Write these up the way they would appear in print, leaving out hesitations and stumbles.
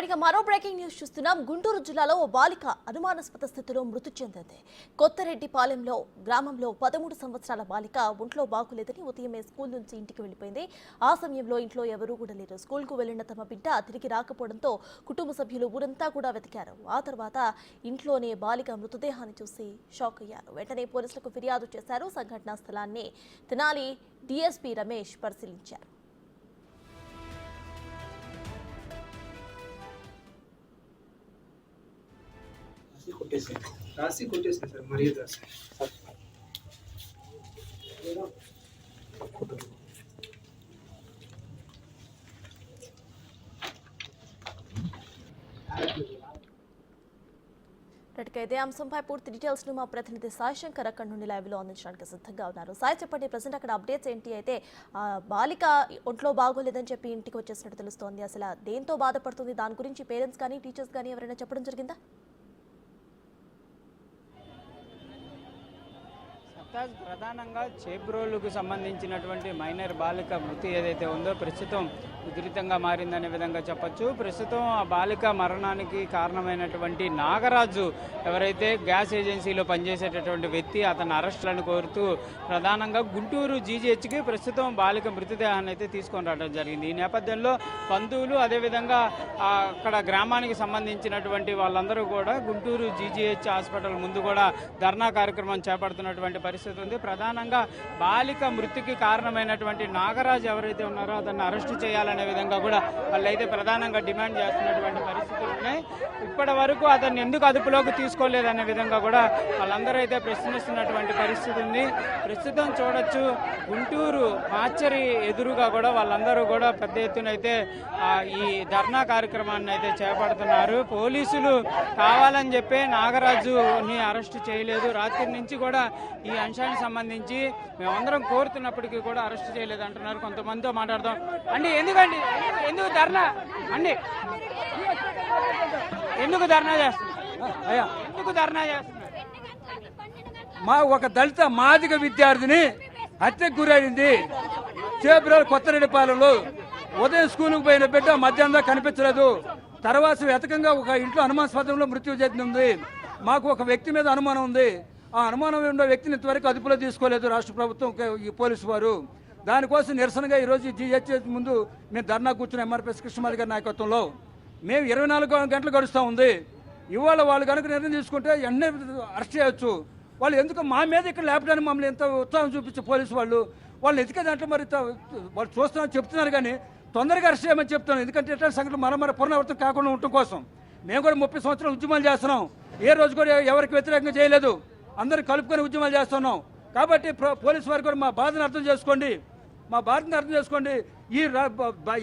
రైట్గా మరో breaking news చూస్తున్నాం. గుంటూరు జిల్లాలో ఓ బాలిక అనుమానాస్పద స్థితిలో మృతి చెందింది. కొత్తరెడ్డిపాలెంలో గ్రామంలో 13 సంవత్సరాల బాలిక ఒంట్లో బాగులేదని ఉదయమే స్కూల్ నుంచి ఇంటికి వెళ్లిపోయింది. ఆ సమయంలో ఇంట్లో ఎవరూ కూడా లేరు. స్కూల్కు వెళ్లిన తమ బిడ్డ తిరిగి రాకపోవడంతో కుటుంబ సభ్యులు ఊరంతా కూడా వెతికారు. ఆ తర్వాత ఇంట్లోనే బాలిక మృతదేహాన్ని చూసి షాక్ అయ్యారు. వెంటనే పోలీసులకు ఫిర్యాదు చేశారు. సంఘటనా స్థలాన్ని తెనాలి డీఎస్పీ రమేష్ పరిశీలించారు. రాసి కొట్టేసాను సార్, మర్యాద రాసి ఇదే అంశంపై పూర్తి డీటెయిల్స్ ను మా ప్రతినిధి సాయి శంకర్ అక్కడ నుండి లైవ్ లో అందించడానికి సిద్ధంగా ఉన్నారు. సాయి చెప్పండి, ప్రజెంట్ అక్కడ అప్డేట్స్ ఏంటి? అయితే బాలిక ఒంట్లో బాగోలేదని చెప్పి ఇంటికి వచ్చేసినట్టు తెలుస్తోంది. అసలు దేంతో బాధపడుతుంది? దాని గురించి పేరెంట్స్ కానీ టీచర్స్ కానీ ఎవరైనా చెప్పడం జరిగిందా? ప్రధానంగా చేబ్రోలుకు సంబంధించినటువంటి మైనర్ బాలిక మృతి ఏదైతే ఉందో ప్రస్తుతం ఉధృతంగా మారిందనే విధంగా చెప్పొచ్చు. ప్రస్తుతం ఆ బాలిక మరణానికి కారణమైనటువంటి నాగరాజు ఎవరైతే గ్యాస్ ఏజెన్సీలో పనిచేసేటటువంటి వ్యక్తి, అతని అరెస్టులను కోరుతూ ప్రధానంగా గుంటూరు జీజీహెచ్కి ప్రస్తుతం బాలిక మృతదేహాన్ని అయితే తీసుకొని రావడం జరిగింది. ఈ నేపథ్యంలో బంధువులు అదేవిధంగా అక్కడ గ్రామానికి సంబంధించినటువంటి వాళ్ళందరూ కూడా గుంటూరు జీజీహెచ్ హాస్పిటల్ ముందు కూడా ధర్నా కార్యక్రమం చేపడుతున్నటువంటి పరిస్థితి ఉంది. ప్రధానంగా బాలిక మృతికి కారణమైనటువంటి నాగరాజు ఎవరైతే ఉన్నారో అతన్ని అరెస్టు చేయాలనే విధంగా కూడా వాళ్ళైతే ప్రధానంగా డిమాండ్ చేస్తున్నటువంటి పరిస్థితులు ఉన్నాయి. ఇప్పటి వరకు అతన్ని ఎందుకు అదుపులోకి తీసుకోలేదనే విధంగా కూడా వాళ్ళందరూ అయితే ప్రశ్నిస్తున్నటువంటి పరిస్థితి ఉంది. ప్రస్తుతం చూడొచ్చు గుంటూరు మార్చరీ ఎదురుగా కూడా వాళ్ళందరూ కూడా పెద్ద ఎత్తున అయితే ఈ ధర్నా కార్యక్రమాన్ని అయితే చేపడుతున్నారు. పోలీసులు కావాలని చెప్పే నాగరాజుని అరెస్టు చేయలేదు. రాత్రి నుంచి కూడా ఈ అంశానికి సంబంధించి మేమందరం కోరుతున్నప్పటికీ కూడా అరెస్ట్ చేయలేదు అంటున్నారు. కొంతమందితో మాట్లాడదాం. ఎందుకు ధర్నా అండి? ఎందుకు ధర్నా చేస్తున్నారు? మా ఒక దళిత మాదిగ విద్యార్థిని హత్యకు గురైంది. చేబ్రోలు కొత్తరెడ్డిపాలెంలో ఉదయం స్కూల్కి పోయిన బిడ్డ మధ్యాహ్నం కనిపించలేదు. తర్వాత వెతకంగా ఒక ఇంట్లో అనుమానాస్పదంలో మృత్యు చెందింది. మాకు ఒక వ్యక్తి మీద అనుమానం ఉంది. ఆ అనుమానం ఉన్న వ్యక్తిని ఇంతవరకు అదుపులో తీసుకోలేదు రాష్ట్ర ప్రభుత్వం, ఈ పోలీసు వారు. దానికోసం నిరసనగా ఈరోజు జీహెచ్ఎస్ ముందు మేము ధర్నా కూర్చున్న ఎంఆర్పీఎస్ కృష్ణమాలి గారి నాయకత్వంలో మేము 24 గంటలు గడుస్తూ ఉంది. ఇవాళ వాళ్ళు కనుక నిర్ణయం తీసుకుంటే ఎన్నే అరెస్ట్ చేయొచ్చు. వాళ్ళు ఎందుకు మా మీద ఇక్కడ లేపడానికి మమ్మల్ని ఎంత ఉత్సాహం చూపించే పోలీసు వాళ్ళు ఎదికే దాంట్లో మరి వాళ్ళు చూస్తున్నారని చెప్తున్నారు, కానీ తొందరగా అరెస్ట్ చేయమని చెప్తున్నాను. ఎందుకంటే ఇట్లాంటి సంఘటన మన పునరావృతం కాకుండా ఉండటం కోసం మేము కూడా 30 సంవత్సరాలు ఉద్యమాలు చేస్తున్నాం. ఏ రోజు కూడా ఎవరికి వ్యతిరేకంగా చేయలేదు. అందరూ కలుపుకొని ఉద్యమాలు చేస్తున్నాం. కాబట్టి పోలీసు వారు కూడా మా బాధను అర్థం చేసుకోండి. ఈ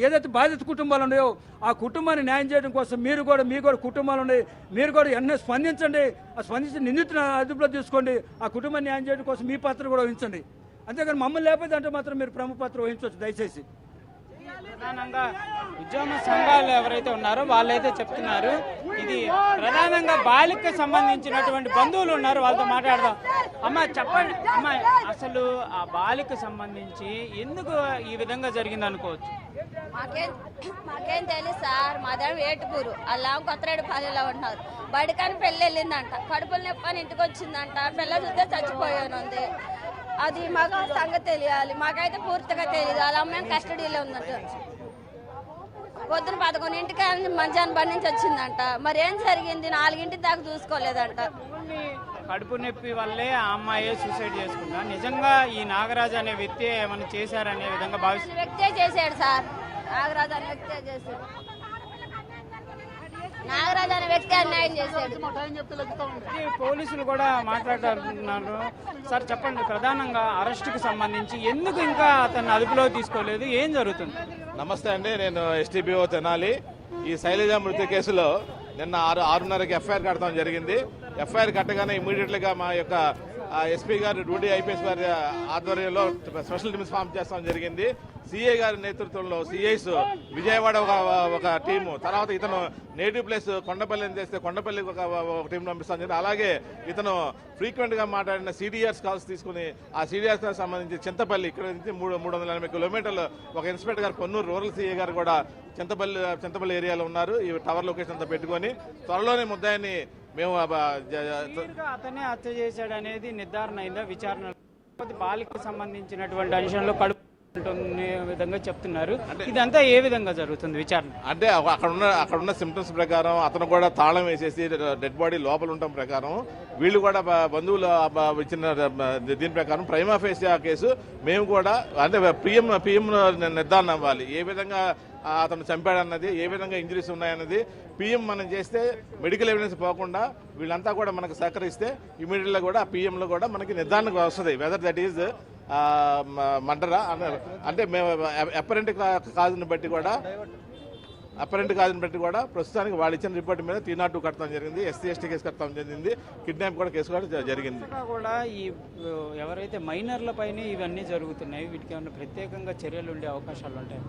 ఏదైతే బాధిత కుటుంబాలు ఉన్నాయో ఆ కుటుంబాన్ని న్యాయం చేయడం కోసం మీ కూడా కుటుంబాలు ఉన్నాయి. మీరు కూడా ఎన్నో స్పందించండి. ఆ స్పందించి నిందితుల అదుపులో తీసుకోండి. ఆ కుటుంబాన్ని న్యాయం చేయడం కోసం మీ పాత్ర కూడా వహించండి. అంతేగాని మమ్మల్ని లేకపోతే అంటే మాత్రం మీరు ప్రముఖ పాత్ర వహించవచ్చు దయచేసి. ప్రధానంగా ఉద్యమ సంఘాలు ఎవరైతే ఉన్నారో వాళ్ళైతే చెప్తున్నారు. ఇది ప్రధానంగా బాలికకు సంబంధించినటువంటి బంధువులు ఉన్నారు, వాళ్ళతో మాట్లాడదాం. అమ్మ చెప్పండి, అమ్మ అసలు ఆ బాలికకు సంబంధించి ఎందుకు ఈ విధంగా జరిగింది అనుకోవచ్చు? మాకేం తెలుసు సార్, మాదేమో ఏటుపూరు, అలా కొత్తరెడ్డిపాలెంలో ఉన్నారు. బడికాని పెళ్ళి వెళ్ళిందంట, కడుపులు నొప్పని ఇంటికి వచ్చిందంట, పిల్ల చూస్తే చచ్చిపోయానుంది. అది మాకు సంగతి తెలియాలి. మాకైతే పూర్తిగా తెలియదు. వాళ్ళ అమ్మాయి కస్టడీలో ఉందంట. పొద్దున 11ంటికి మధ్యాహ్నం బండి నుంచి వచ్చిందంట. మరి ఏం జరిగింది? 4ంటి దాకా చూసుకోలేదంట. కడుపు నొప్పి వల్లే ఆ అమ్మాయి సూసైడ్ చేసుకుందా? నిజంగా ఈ నాగరాజు అనే వ్యక్తి ఏమైనా చేశారనే విధంగా భావిస్తారు? వ్యక్తే చేశాడు సార్, నాగరాజు అనే వ్యక్తే చేశాడు. నాగరాజు అనే వ్యక్తి అన్యాయం చేశాడు. పోలీసులు కూడా మాట్లాడుతున్నారు. సార్ చెప్పండి, ప్రధానంగా అరెస్టుకు సంబంధించి ఎందుకు ఇంకా అతన్ని అదుపులో తీసుకోలేదు? ఏం జరుగుతుంది? నమస్తే అండి, నేను ఎస్టీపీఓ తెనాలి. ఈ శైలజ మృతి కేసులో నిన్న 6:30కి ఎఫ్ఐఆర్ కట్టడం జరిగింది. ఎఫ్ఐఆర్ కట్టగానే ఇమీడియట్లీగా మా యొక్క ఎస్పీ గారు డ్యూటీ ఐపీఎస్ గారి ఆధ్వర్యంలో స్పెషల్ టీమ్స్ ఫామ్ చేస్తాం జరిగింది. సిఐ గారి నేతృత్వంలో సిఐస్ విజయవాడ ఒక టీము, తర్వాత ఇతను నేటివ్ ప్లేస్ కొండపల్లి అని చేస్తే కొండపల్లికి ఒక టీం పంపిస్తాను చెప్పి, అలాగే ఇతను ఫ్రీక్వెంట్ గా మాట్లాడిన సిడిఆర్స్ కాల్స్ తీసుకుని ఆ సిడిఆర్స్ సంబంధించి చింతపల్లి ఇక్కడ నుంచి 380 కిలోమీటర్లు ఒక ఇన్స్పెక్టర్ గారు పొన్నూరు రూరల్ సిఐ గారు కూడా చింతపల్లి ఏరియాలో ఉన్నారు. ఈ టవర్ లొకేషన్ అంతా పెట్టుకొని త్వరలోనే ముద్దాయిని మేము అతనే హత్య చేశాడు అనేది నిర్ధారణ అయిందా విచారణ? బాలికకు సంబంధించినటువంటి అంశంలో కడుపు విధంగా చెప్తున్నారు. ఇదంతా ఏ విధంగా జరుగుతుంది విచారణ? అంటే అక్కడ ఉన్న సిమ్టమ్స్ ప్రకారం అతను కూడా తాళం వేసేసి డెడ్ బాడీ లోపల ఉండటం ప్రకారం వీళ్ళు కూడా బంధువులు ఇచ్చిన దీని ప్రకారం ప్రైమా ఫేసియా కేసు మేము కూడా అంటే పిఎం నిర్ధారణ అవ్వాలి. ఏ విధంగా అతను చంపాడన్నది, ఏ విధంగా ఇంజరీస్ ఉన్నాయన్నది పిఎం మనం చేస్తే మెడికల్ ఎవిడెన్స్ పోకుండా వీళ్ళంతా కూడా మనకు సహకరిస్తే ఇమీడియట్గా కూడా పిఎంలో కూడా మనకి నిర్ధారణకు వస్తుంది వెదర్ దట్ ఈజ్ మర్డరా అంటే మేము అపరెంట్ కాజుని బట్టి కూడా ప్రస్తుతానికి వాళ్ళు ఇచ్చిన రిపోర్ట్ మీద 302 కట్టడం జరిగింది, SC/ST కేసు కట్టడం జరిగింది, కిడ్నాప్ కూడా కేసు కూడా జరిగింది. కూడా ఈ ఎవరైతే మైనర్ల పైన ఇవన్నీ జరుగుతున్నాయి, వీటికి ఏమైనా ప్రత్యేకంగా చర్యలు ఉండే అవకాశాలు ఉంటాయి?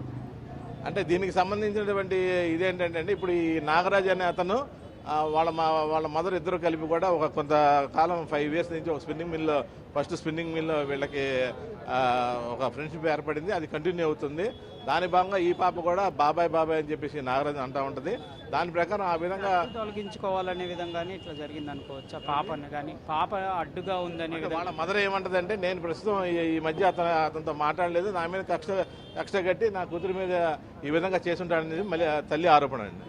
అంటే దీనికి సంబంధించినటువంటి ఇదేంటంటే ఇప్పుడు ఈ నాగరాజ్ అనే అతను వాళ్ళ మదర్ ఇద్దరు కలిపి కూడా ఒక కొంతకాలం 5 years నుంచి ఒక ఫస్ట్ స్పిన్నింగ్ మిల్లో వీళ్ళకి ఒక ఫ్రెండ్షిప్ ఏర్పడింది, అది కంటిన్యూ అవుతుంది. దాని భాగంగా ఈ పాప కూడా బాబాయ్ అని చెప్పేసి నాగరాజు అంటూ ఉంటుంది. దాని ప్రకారం ఆ విధంగా తొలగించుకోవాలనే విధంగానే ఇట్లా జరిగింది అనుకోవచ్చు. పాపని కానీ పాప అడ్డుగా ఉందని వాళ్ళ మదర్ ఏమంటదంటే, నేను ప్రస్తుతం ఈ మధ్య అతనితో మాట్లాడలేదు, నా మీద కక్ష కట్టి నా కూతురు మీద ఈ విధంగా చేసుంటాడనేది మళ్ళీ తల్లి ఆరోపణ అండి.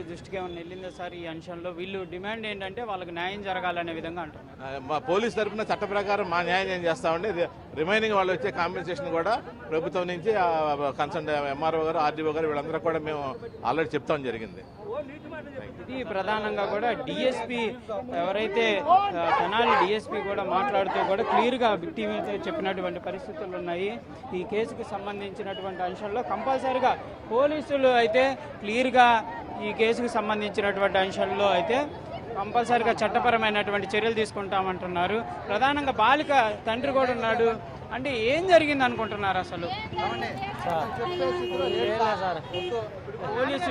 దృష్టికి ఏమైనా వెళ్ళిందా సార్ ఈ అంశంలో? వీళ్ళు డిమాండ్ ఏంటంటే వాళ్ళకి న్యాయం జరగాలనే విధంగా అంటున్నారు. మా పోలీస్ తరఫున చట్ట ప్రకారం మా న్యాయం ఏం చేస్తామండి, రిమైనింగ్ వాళ్ళు వచ్చే కాంపెన్సేషన్ కూడా ప్రభుత్వం నుంచి కన్సర్న్ MRO గారు, RDO గారు వీళ్ళందరూ కూడా మేము ఆల్రెడీ చెప్తాం జరిగింది. ఇది ప్రధానంగా కూడా డిఎస్పీ ఎవరైతే తెనాలి డిఎస్పీ కూడా మాట్లాడుతూ కూడా క్లియర్గా విక్టిమ్ అయితే చెప్పినటువంటి పరిస్థితులు ఉన్నాయి. ఈ కేసుకు సంబంధించినటువంటి అంశంలో కంపల్సరీగా పోలీసులు అయితే క్లియర్గా ఈ కేసుకు సంబంధించినటువంటి అంశంలో అయితే కంపల్సరీగా చట్టపరమైనటువంటి చర్యలు తీసుకుంటామంటున్నారు. ప్రధానంగా బాలిక తండ్రి కూడా ఉన్నాడు. అంటే ఏం జరిగింది అనుకుంటున్నారు అసలు? పోలీసు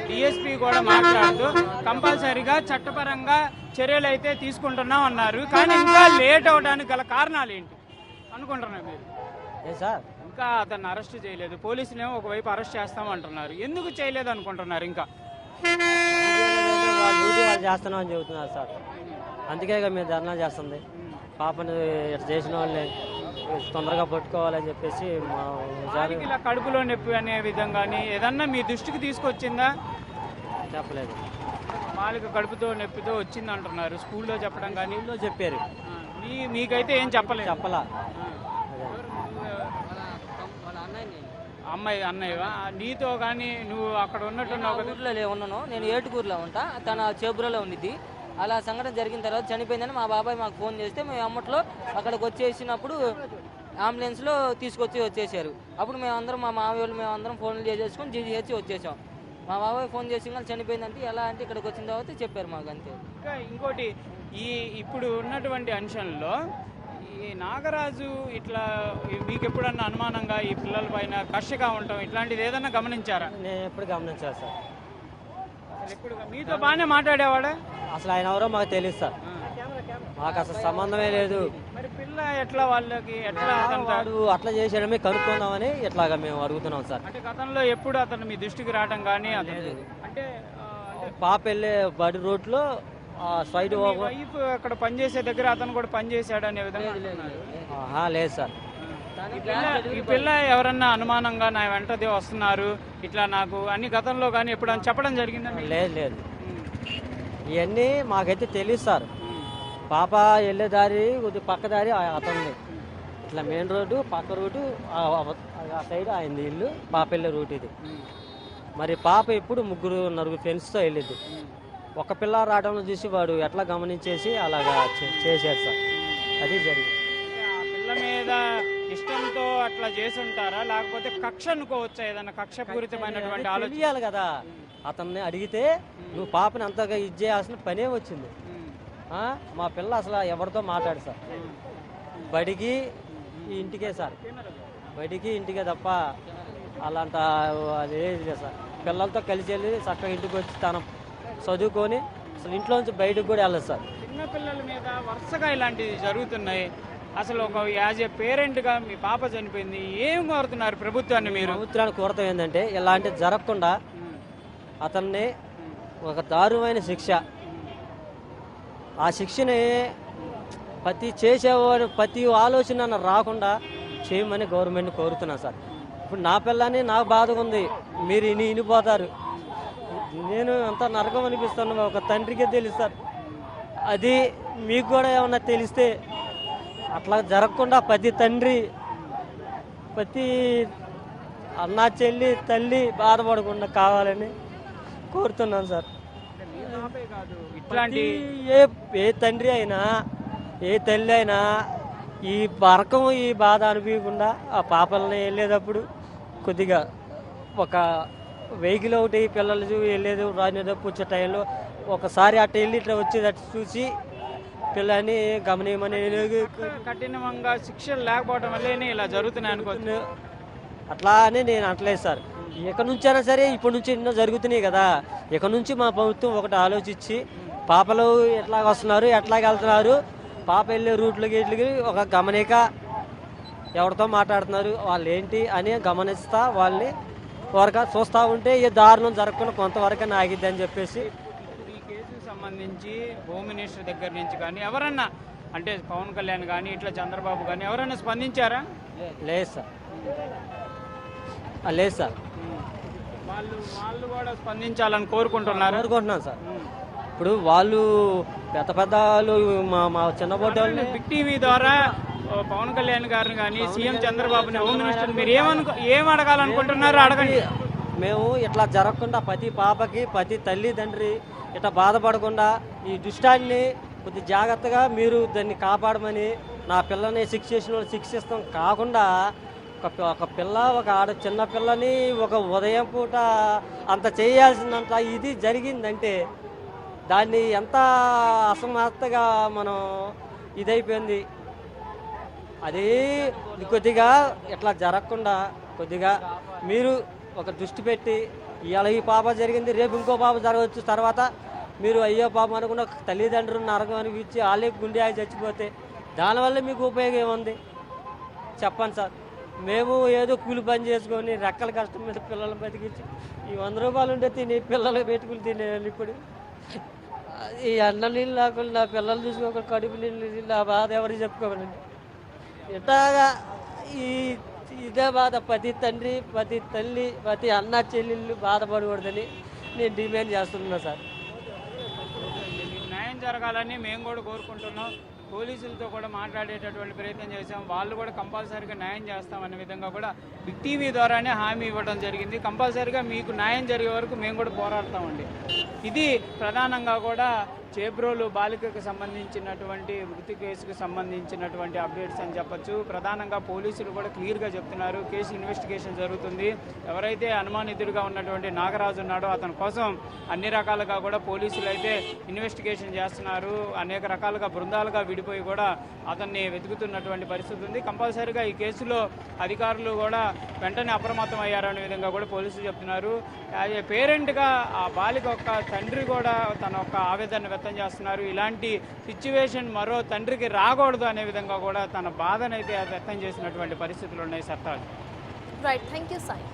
డిఎస్పీ కూడా మాట్లాడుతూ కంపల్సరీగా చట్టపరంగా చర్యలు అయితే తీసుకుంటున్నాం అన్నారు. కానీ ఇంకా లేట్ అవడానికి గల కారణాలు ఏంటి అనుకుంటున్నారు మీరు? ఇంకా అతన్ని అరెస్ట్ చేయలేదు, పోలీసులేమో ఒకవైపు అరెస్ట్ చేస్తామంటున్నారు. ఎందుకు చేయలేదు అనుకుంటున్నారు? ఇంకా వాళ్ళు చేస్తున్నాం అని చెబుతున్నారు సార్, అందుకే మేము ధర్నా చేస్తుంది. పాపను చేసిన వాళ్ళని తొందరగా పట్టుకోవాలని చెప్పేసి ఇలా కడుపులో నొప్పి అనే విధంగాని ఏదన్నా మీ దృష్టికి తీసుకొచ్చిందా? చెప్పలేదు. బాలిక కడుపుతో నొప్పితో వచ్చింది అంటున్నారు. స్కూల్లో చెప్పడం కానీ చెప్పారు, మీకైతే ఏం చెప్పలా. అమ్మాయి అన్నయ్యవా? నీతో కానీ నువ్వు అక్కడ ఉన్నట్టున్నావు కదా? ఊర్లో ఉన్నాను నేను, ఏటుకూరులో ఉంటా, తన చేబురలో ఉండిద్ది. అలా సంఘటన జరిగిన తర్వాత చనిపోయిందని మా బాబాయ్ మాకు ఫోన్ చేస్తే మేము అమ్మట్లో అక్కడికి వచ్చేసినప్పుడు అంబులెన్స్లో వచ్చేసారు. అప్పుడు మేమందరం మా మామయ్య వాళ్ళు మేమందరం ఫోన్లు చేసేసుకొని GGH వచ్చేసాం. మా బాబాయ్ ఫోన్ చేసి చనిపోయిందంటే ఎలా అంటే ఇక్కడికి వచ్చిన తర్వాత చెప్పారు మాకు, అంతే. ఇంకా ఇంకోటి, ఇప్పుడు ఉన్నటువంటి అంశంలో ఈ నాగరాజు ఇట్లా మీకు ఎప్పుడన్నా అనుమానంగా ఈ పిల్లల పైన కక్షగా ఉండటం ఇట్లాంటిది ఏదన్నా గమనించారా? నేను ఎప్పుడు గమనించాను సార్. మీతో బాగానే మాట్లాడేవాడా? అసలు ఆయన ఎవరో మాకు తెలియదు సార్, మాకు అసలు సంబంధమే లేదు. మరి పిల్ల ఎట్లా వాళ్ళకి ఎట్లా వాడు అట్లా చేసేయడమే కనుక్కుందామని ఇట్లాగా మేము అడుగుతున్నాం సార్. అంటే గతంలో ఎప్పుడు అతను మీ దృష్టికి రావడం కానీ అంటే పాప వెళ్ళే బడి రోడ్లో సైడ్ వైఫ్ అక్కడ పనిచేసే దగ్గర అతను కూడా పనిచేశాడు అనే విధంగా లేదు సార్. ఈ పిల్ల ఎవరన్నా అనుమానంగా నా వెంటదే వస్తున్నారు ఇట్లా నాకు అన్ని గతంలో కానీ ఎప్పుడు చెప్పడం జరిగిందండి? లేదు, ఇవన్నీ మాకైతే తెలియదు సార్. పాప వెళ్ళే దారి కొద్దిగా పక్క దారి అతనిది, ఇట్లా మెయిన్ రోడ్డు పక్క రోడ్డు ఆ సైడ్ అయింది ఇల్లు, పాప వెళ్ళే రూట్ ఇది. మరి పాప ఎప్పుడు 3-4 ఫ్రెండ్స్తో వెళ్ళిద్ది. ఒక పిల్ల రావడంలో చూసి వాడు ఎట్లా గమనించేసి అలాగా చేశాడు సార్, అది జరిగింది. ఆ పిల్ల మీద ఇష్టంతో అట్లా చేసి ఉంటారా, లేకపోతే కక్ష అనుకోవచ్చా? ఏదన్నా కక్షపూరితమైనటువంటి ఆలోచన తెలియాలి కదా. అతన్ని అడిగితే నువ్వు పాపని అంతగా ఇది చేయాల్సిన పనే వచ్చింది. మా పిల్ల అసలు ఎవరితో మాట్లాడు సార్, బడికి ఇంటికే సార్. బయటికి ఇంటికే తప్ప అలాంటి అది ఏది లేదు సార్. పిల్లలతో కలిసి వెళ్ళి చక్కగా ఇంటికి వచ్చి తన చదువుకొని అసలు ఇంట్లోంచి బయటకు కూడా వెళ్ళదు సార్. చిన్న పిల్లల మీద వరుసగా ఇలాంటివి జరుగుతున్నాయి. అసలు ఒక యాజ్ ఏ పేరెంట్గా మీ పాప చనిపోయింది, ఏం కోరుతున్నారు ప్రభుత్వాన్ని మీరు? ప్రభుత్వానికి కోరతం ఏంటంటే ఇలాంటివి జరగకుండా అతన్ని ఒక దారుణమైన శిక్ష, ఆ శిక్షని చేసేవాడు ప్రతి ఆలోచన రాకుండా చేయమని గవర్నమెంట్ కోరుతున్నాను సార్. ఇప్పుడు నా పిల్లని నాకు బాధగా ఉంది, మీరు ఇనిపోతారు. నేను అంత నరకం అనిపిస్తాను, ఒక తండ్రికే తెలుసు సార్. అది మీకు కూడా ఏమన్నా తెలిస్తే అట్లా జరగకుండా ప్రతి తండ్రి ప్రతి అన్న చెల్లి తల్లి బాధపడకుండా కావాలని కోరుతున్నాను సార్. ఇట్లాంటి ఏ తండ్రి అయినా ఏ తల్లి అయినా ఈ రకం ఈ బాధ అనిపించకుండా ఆ పాపల్ని వెళ్ళేటప్పుడు కొద్దిగా ఒక వెహికల్ ఒకటి పిల్లలు వెళ్ళేది రానేటప్పుడు వచ్చే టైంలో ఒకసారి అటు వెళ్ళి ఇట్లా వచ్చేటట్టు చూసి పిల్లని గమనియమని కఠినంగా శిక్షలు లేకపోవడం వల్లే ఇలా జరుగుతున్నాయి అనుకోవచ్చు. అట్లా అని నేను అనట్లేదు సార్. ఎక్కడి నుంచైనా సరే ఇప్పటి నుంచి ఎన్నో జరుగుతున్నాయి కదా, ఇక్కడ నుంచి మా ప్రభుత్వం ఒకటి ఆలోచించి పాపలు ఎట్లాగ వస్తున్నారు ఎట్లాగ వెళ్తున్నారు, పాప వెళ్ళే రూట్లకి వీటికి ఒక గమనిక ఎవరితో మాట్లాడుతున్నారు వాళ్ళు ఏంటి అని గమనిస్తా వాళ్ళని వరకు చూస్తూ ఉంటే ఈ దారుణం జరగకుండా కొంతవరకు ఆగిద్ది అని చెప్పేసి. ఈ కేసుకు సంబంధించి హోమ్ మినిస్టర్ దగ్గర నుంచి కానీ ఎవరన్నా అంటే పవన్ కళ్యాణ్ కానీ ఇట్లా చంద్రబాబు కానీ ఎవరైనా స్పందించారా? లేదు సార్, లేదు సార్. వాళ్ళు కూడా స్పందించాలని కోరుకుంటున్నాను సార్. ఇప్పుడు వాళ్ళు పెద్ద వాళ్ళు మా చిన్నబోటి వాళ్ళు బిగ్ టీవీ ద్వారా పవన్ కళ్యాణ్ గారిని కానీ సీఎం చంద్రబాబుని హోమ్ మినిస్టర్ మీరు ఏం అడగాలనుకుంటున్నారు అడగండి. మేము ఇట్లా జరగకుండా ప్రతి పాపకి ప్రతి తల్లిదండ్రి ఇట్లా బాధపడకుండా ఈ దుష్టాన్ని కొద్ది జాగ్రత్తగా మీరు దాన్ని కాపాడమని, నా పిల్లని శిక్షిస్తాం కాకుండా ఒక పిల్ల ఒక చిన్న పిల్లని ఒక ఉదయం పూట అంత చేయాల్సిందంత ఇది జరిగిందంటే దాన్ని ఎంత అసమర్థగా మనం ఇదైపోయింది. అది కొద్దిగా ఇట్లా జరగకుండా కొద్దిగా మీరు ఒక దృష్టి పెట్టి ఇవాళ ఈ పాప జరిగింది రేపు ఇంకో పాప జరగవచ్చు, తర్వాత మీరు అయ్యో పాప అనుకున్న తల్లిదండ్రులు నరకం అనిపించి వాళ్ళే గుండె ఆగి చచ్చిపోతే దానివల్ల మీకు ఉపయోగం ఏముంది చెప్పండి సార్. మేము ఏదో కూలి పని చేసుకొని రెక్కల కష్టం మీద పిల్లలు బతికించి ఈ 100 రూపాయలు ఉంటే తిని పిల్లలు పెట్టుకుని తినేయాలి. ఇప్పుడు ఈ అన్న నీళ్ళు లేకుండా పిల్లలు చూసుకోక కడుపు నీళ్ళు నా బాధ ఎవరికి చెప్పుకోవాలండి. ఇట్లాగా ఇదే బాధ ప్రతి తండ్రి ప్రతి తల్లి ప్రతి అన్న చెల్లెళ్ళు బాధపడకూడదని నేను డిమాండ్ చేస్తున్నా సార్. న్యాయం జరగాలని మేము కూడా కోరుకుంటున్నాం. పోలీసులతో కూడా మాట్లాడేటటువంటి ప్రయత్నం చేశాం. వాళ్ళు కూడా కంపల్సరీగా న్యాయం చేస్తామనే విధంగా కూడా బిగ్ టీవీ ద్వారానే హామీ ఇవ్వడం జరిగింది. కంపల్సరీగా మీకు న్యాయం జరిగే వరకు మేము కూడా పోరాడతామండి. ఇది ప్రధానంగా కూడా చేబ్రోలు బాలికకు సంబంధించినటువంటి మృతి కేసుకు సంబంధించినటువంటి అప్డేట్స్ అని చెప్పొచ్చు. ప్రధానంగా పోలీసులు కూడా క్లియర్గా చెప్తున్నారు కేసు ఇన్వెస్టిగేషన్ జరుగుతుంది. ఎవరైతే అనుమానితుడిగా ఉన్నటువంటి నాగరాజు ఉన్నాడో అతని కోసం అన్ని రకాలుగా కూడా పోలీసులు అయితే ఇన్వెస్టిగేషన్ చేస్తున్నారు. అనేక రకాలుగా బృందాలుగా విడిపోయి కూడా అతన్ని వెతుకుతున్నటువంటి పరిస్థితి ఉంది. కంపల్సరీగా ఈ కేసులో అధికారులు కూడా వెంటనే అప్రమత్తం అయ్యారనే విధంగా కూడా పోలీసులు చెప్తున్నారు. యాజ్ ఏ పేరెంట్గా ఆ బాలిక యొక్క తండ్రి కూడా తన యొక్క ఆవేదన వ్యక్తం చేస్తున్నారు. ఇలాంటి సిచ్యువేషన్ మరో తండ్రికి రాకూడదు అనే విధంగా కూడా తన బాధనైతే వ్యక్తం చేసినటువంటి పరిస్థితులు ఉన్నాయి. Sartaj. Right, thank you Sai.